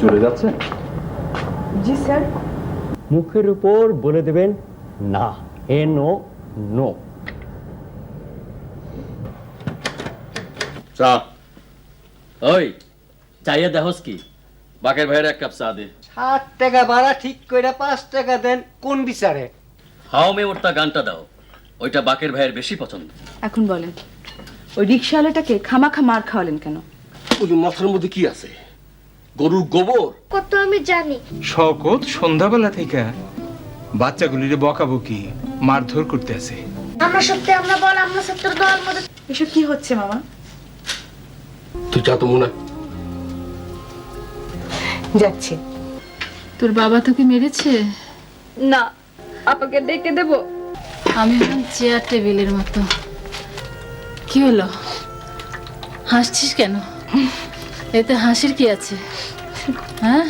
চলে যাচ্ছে? জি স্যার। মুখের উপর বলে দেবেন না, নো নো। চা। ওই চাইয়া দেহস কি? বাকের ভাইয়ের এক কাপ চা দে। 7 টাকা ভাড়া ঠিক কইরা 5 টাকা দেন কোন বিচারে? হাও মে উঠতা গানটা দাও, ওইটা বাকের ভাইয়ের বেশি পছন্দ। এখন বলেন, ওই রিকশাওয়ালাটাকে খামাখা মার খাওয়ালেন কেন? ওই মাথার মধ্যে কি আছে? গরুর গোবর? কত আমি জানি। শকত সন্ধ্যাবেলা থেকে বাচ্চাগুলির বকাবকি মারধর করতে আছে। আমরা সত্যি আমরা বল আমরা সত্যের দল মধ্যে। এসব কি হচ্ছে মামা? তুই যা তো মনে। যাচ্ছি। তোর বাবা তোকে মেরেছে? না, আপনাকে ডেকে দেব? আমি হলাম চেয়ার টেবিলের মতো। কি হলো, হাসছিস কেন? এতে হাসির কি আছে? হ্যাঁ,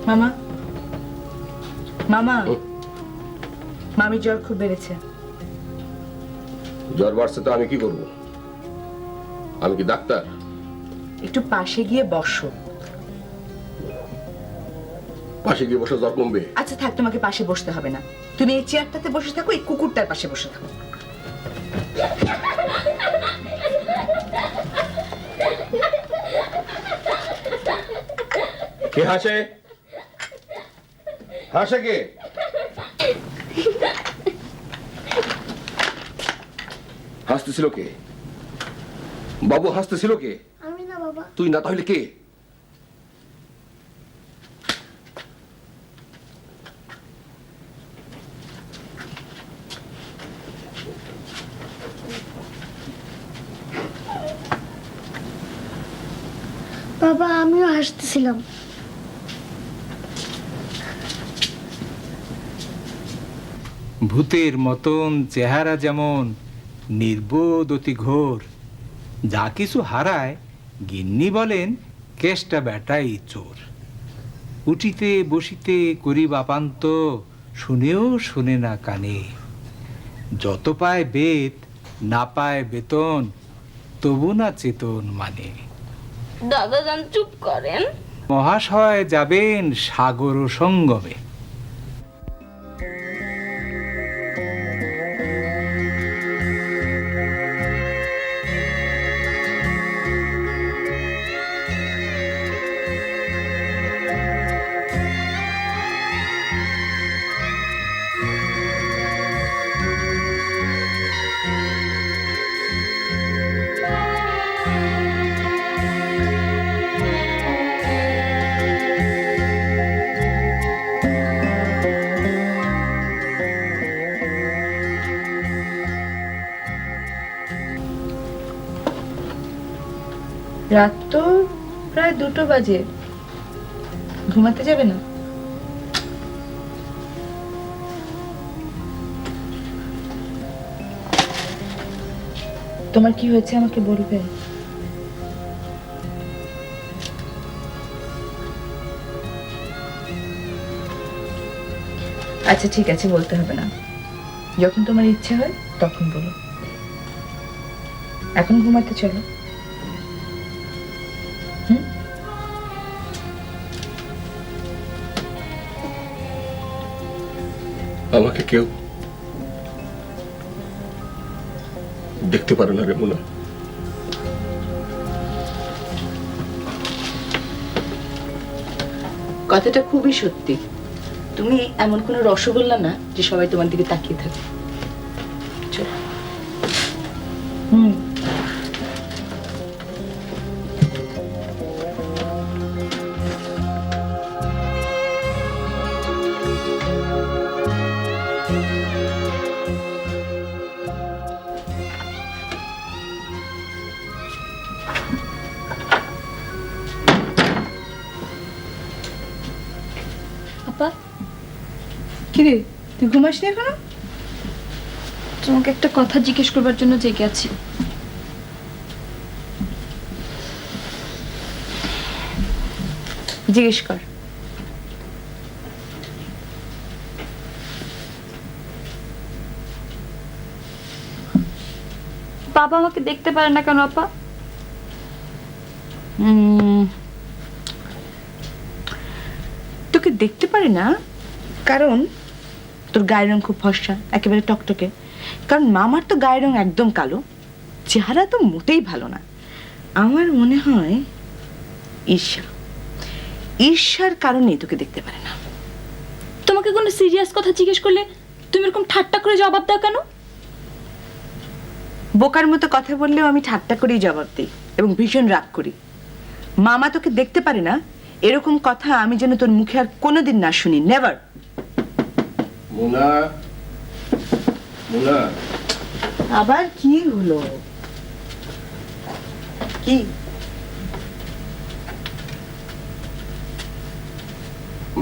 মামা, মামা, মামি জ্বর খুব বেড়েছে। জ্বর বাড়ছে তো আমি কি করব? আমি কি ডাক্তার? একটু পাশে গিয়ে বসো। পাশে গিয়ে বসে জ্বর কমবে? আচ্ছা থাক, তোমাকে পাশে বসতে হবে না। তুমি এই চেয়ারটাতে বসে থাকো, এই কুকুরটার পাশে বসে থাকো। কে হাসে? হাসে কে? হাসতেছিল কে? বাবু হাসতেছিল কে? আমি না বাবা। তুই না তাহলে কে? বাবা আমিও হাসতেছিলাম। ভূতের মতন চেহারা যেমন নির্বোধ অতি ঘোর, যা কিছু হারায় গিন্নি বলেন কেষ্টা বেটাই চোর। উঠিতে বসিতে করি বাপান্ত, শুনেও শুনে না কানে। যত পায় বেত না পায় বেতন, তবু না চেতন মানে। দাদা জান চুপ করেন। মহাশয় যাবেন সাগর সঙ্গমে। রাত তো প্রায় 2টো বাজে, ঘুমাতে যাবে না? তোমার কি হয়েছে আমাকে বলবে? আচ্ছা ঠিক আছে, বলতে হবে না। যখন তোমার ইচ্ছে হয় তখন বলো। এখন ঘুমাতে চলো। আমাকে কেউ দেখতে পারে না রে মোনা। কথাটা খুবই সত্যি। তুমি এমন কোনো রসগোল্লা না যে সবাই তোমার দিকে তাকিয়ে থাকে। চলো। আপা কিরে, তুই ঘুমাসনি এখনো? তোমাকে একটা কথা জিজ্ঞেস করবার জন্য জেগে আছি। জিজ্ঞেস কর। বাবা আমাকে দেখতে পারে না কেন আপা? তোকে দেখতে পারে না কারণ তোর গায়ের রং খুব ফর্সা, একেবারে টকটকে। কারণ মামার তো গায়ের রং একদম কালো, চেহারা তো মোটেই ভালো না। আমার মনে হয় ঈর্ষার কারণেই তোকে দেখতে পারে না। তোমাকে কোনো সিরিয়াস কথা জিজ্ঞেস করলে তুমি এরকম ঠাট্টা করে জবাব দাও কেন? বোকার মতো কথা বললেও আমি ঠাট্টা করেই জবাব দিই এবং ভীষণ রাগ করি। মামা তোকে দেখতে পারে না এরকম কথা আমি যেন তোর মুখে আর কোনোদিন না শুনি, নেভার। মুনা, মুনা, আবার কি হলো? কি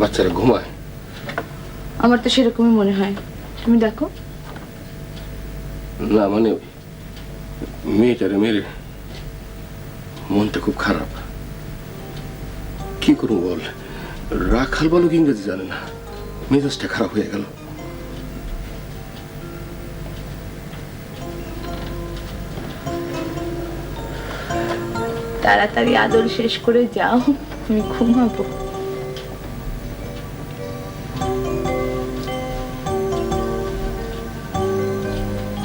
বাচ্চারা ঘুমায়? আমার তো সেরকমই মনে হয়, তুমি দেখো। না মানে মেয়েটারে মেরে মনটা খুব খারাপ। কি করবো বল, রাখাল বলো কি ইংরেজি জানে না, মেজাজটা খারাপ হয়ে গেল। তাড়াতাড়ি আদর শেষ করে যাও, আমি ঘুমাবো।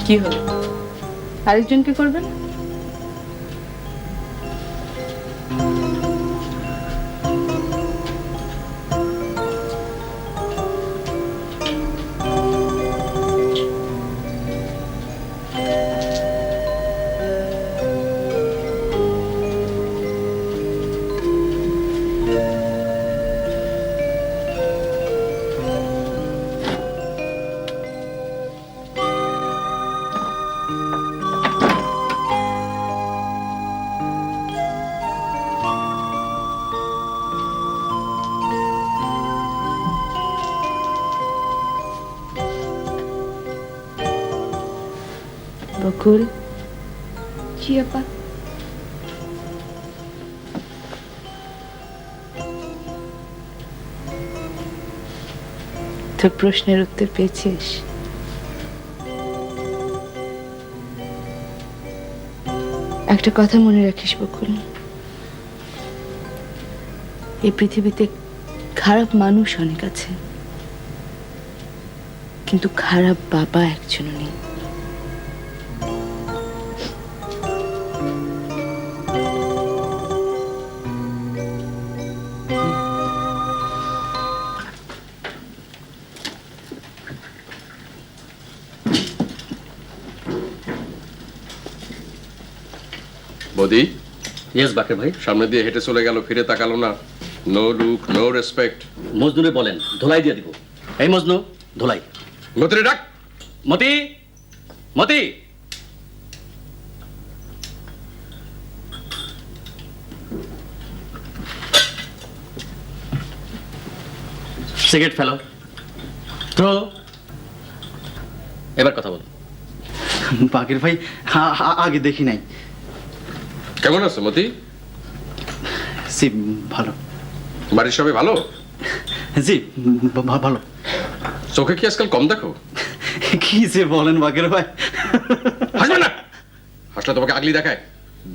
কি হলো, আরেকজনকে করবেন? বকুল, জি আপা। তোর প্রশ্নের উত্তর পেয়েছিস? একটা কথা মনে রাখিস বকুল, এই পৃথিবীতে খারাপ মানুষ অনেক আছে, কিন্তু খারাপ বাবা একজনও নেই। বদি, ইয়েস বাকের ভাই। সামনে দিয়ে হেঁটে চলে গেল, ফিরে তাকালো না। No look, no respect. মজনুরে বলেন ধোলাই দিয়ে দিব। এই মজনু, ধোলাই। মতিরে ডাক। মতি, মতি। সিগারেট ফেলো, থ্রো। এবার কথা বল। বাকের ভাই আগে দেখি নাই। কেমন আছে মতি? জি ভালো। বাড়ির সবাই ভালো? জি ভালো। চোখে কি আজকাল কম দেখো? কি যে বলেন বাকের ভাই। হাসবে না, হাসলে তোমাকে আগলি দেখায়,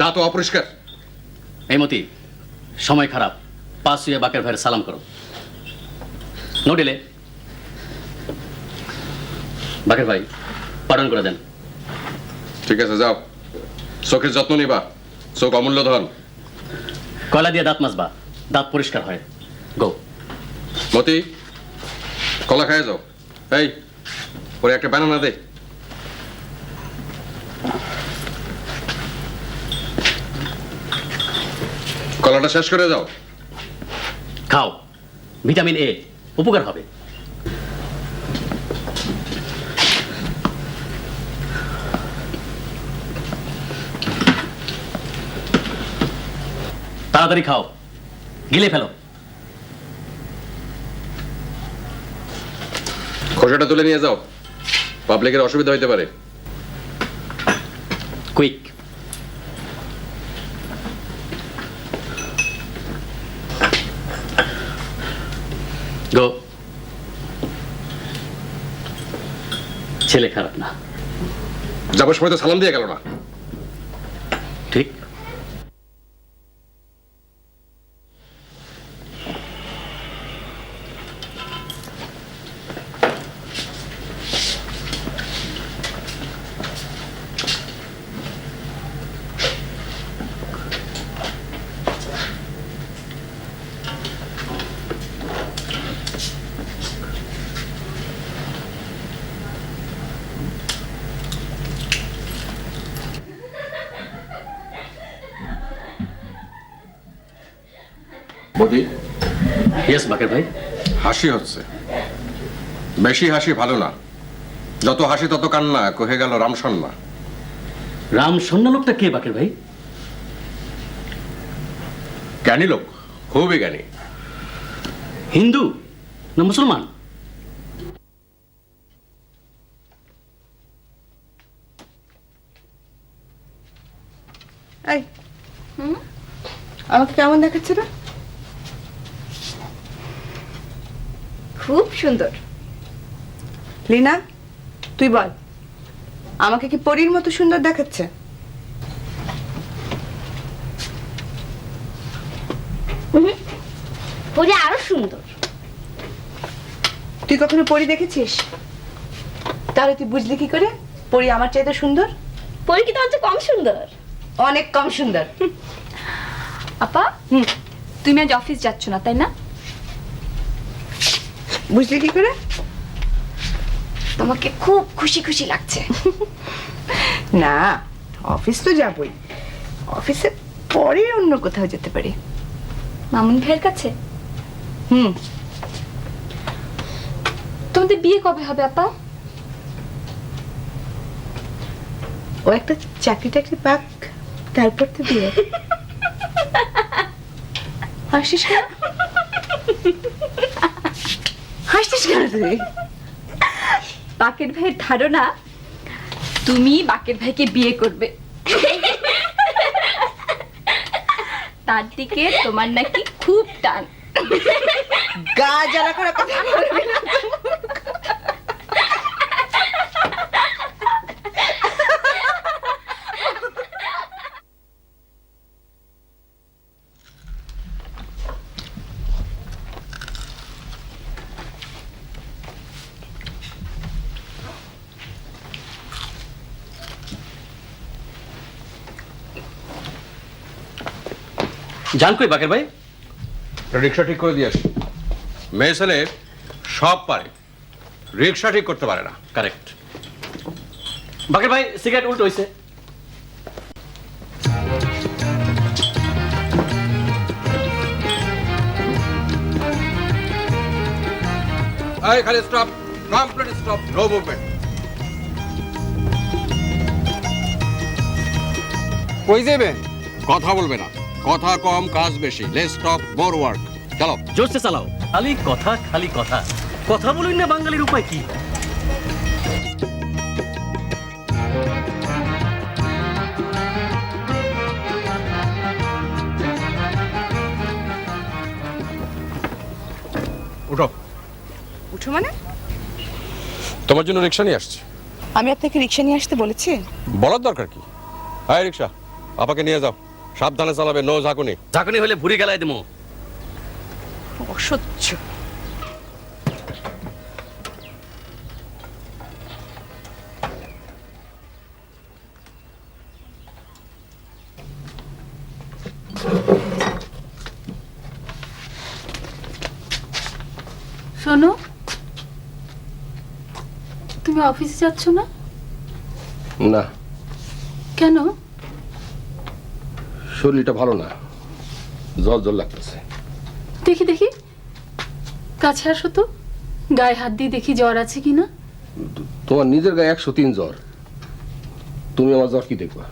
দাঁত অপরিষ্কার। এই মতি, সময় খারাপ, পাস হয়ে বাকের ভাইয়ের সালাম করো। No delay. বাকের ভাই পালন করে দেন। ঠিক আছে, যাও, চোখের যত্ন নিবা, চোখ অমূল্য ধন। কয়লা দিয়ে দাঁত মাজবা, দাঁত পরিষ্কার হয়। গো। মতি, কলা খায় যাও। এই পরে একটা বানানা দে। কলাটা শেষ করে যাও। খাও, ভিটামিন এ উপকার হবে। তাড়াতাড়ি খাও, গিলে ফেলো। খোসাটা তুলে নিয়ে যাও, পাবলিকের অসুবিধা হইতে পারে। কুইক। গো। ছেলে খারাপ না। যাবার সময় তো সালাম দিয়ে গেল না। মোদি, ইয়েস বাকের ভাই। হাসি হচ্ছে, বেশি হাসি ভালো না। যত হাসি তত কান্না, কহে গেল রামসন্না। রাম সন্না লোকটা কে বাকের ভাই? জ্ঞানী লোক, খুবই জ্ঞানী। হিন্দু না মুসলমান? এই আমাকে কেমন দেখাচ্ছে না? খুব সুন্দর। লিনা, তুই বল, আমাকে কি পরীর মতো সুন্দর দেখাচ্ছে? পরি আরো সুন্দর। তুই কখনো পরী দেখেছিস? তাহলে তুই বুঝলি কি করে পরী আমার চাইতে সুন্দর? পরি কি তোমার চেয়ে কম সুন্দর? অনেক কম সুন্দর। আপা, তুমি আজ অফিস যাচ্ছ না তাই না? বুঝলি কি করে? তোমাকে খুব খুশি খুশি লাগছে। না, অফিস তো যাবই, অফিসে পরে অন্য কোথাও যেতে পারি। মামুন ভাইয়ের কাছে? হুম। তোমাদের বিয়ে কবে হবে আপা? ও একটা চাকরি টাকরি পাক, তারপর তো বিয়ে। হাসিস কেন? হাসছিস কেন তুই? বাকের ভাইয়ের ধারণা তুমি বাকের ভাইকে বিয়ে করবে, তার দিকে তোমার নাকি খুব টান। গা জ্বালা করা কথা বলবি না। জান কই বাকের ভাই? রিক্সা ঠিক করে দিয়ে আসি। মেয়ে ছেলে সব পারে, রিক্সা ঠিক করতে পারে না। কারেক্ট। বাকের ভাই সিগারেট উল্টো হইছে। এই খালি stop, complete stop, no movement. কই যাবেন? কথা বলবে না, কথা কম কাজ বেশি। Let's talk more work. চলো। জোরসে চালাও। খালি কথা, খালি কথা। কথা বলুন না, বাঙালির উপায় কি? উঠো। উঠো মানে? তোমার জন্য রিক্সা নিয়ে আসছি। আমি আপনাকে রিক্সা নিয়ে আসতে বলেছি? বলার দরকার কি? এই রিক্সা, আপাকে নিয়ে যাও, সাবধানে চালাবে, নো ঝাঁকুনি। ঝাঁকুনি হলে ভুড়ি গেলায় দেবো। অসহ্য। শোনো, তুমি অফিসে যাচ্ছ না না, কেন? শরীরটা ভালো না, জল জল লাগতেছে। দেখি দেখি, কাছে আসো তো, গায়ে হাত দিয়ে দেখি জ্বর আছে কিনা। তোমার নিজের গায়ে 103 জ্বর, তুমি আমার জ্বর কি দেখবা?